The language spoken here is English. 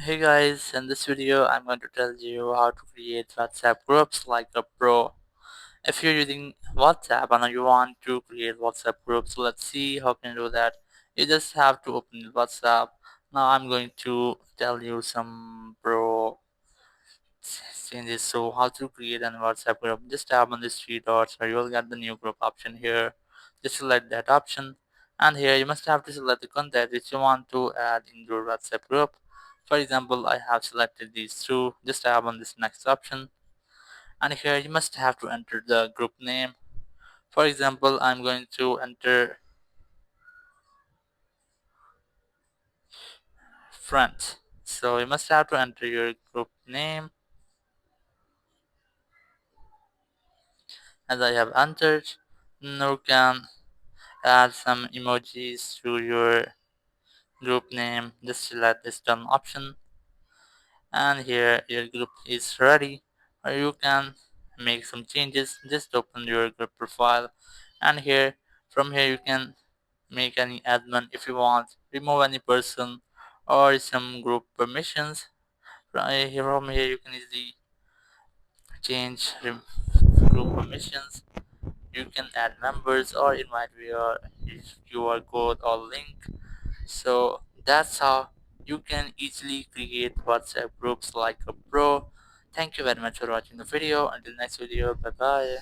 Hey guys, in this video I'm going to tell you how to create WhatsApp groups like a pro. If you're using WhatsApp and you want to create WhatsApp groups, let's see how can you do that. You just have to open WhatsApp. Now I'm going to tell you some pro changes. So how to create an WhatsApp group. Just tap on these three dots where you will get the new group option here. Just select that option, and here you must have to select the content which you want to add in your WhatsApp group. For example, I have selected these two. Just tap on this next option, and here you must have to enter the group name. For example, I'm going to enter friends. So you must have to enter your group name as I have entered. Now you can add some emojis to your group name. Just select this done option, and here your group is ready, or you can make some changes. Just open your group profile, and here from here you can make any admin if you want, remove any person or some group permissions. From here you can easily change group permissions. You can add members or invite via QR code or link. So that's how you can easily create WhatsApp groups like a pro. Thank you very much for watching the video. Until next video, bye bye.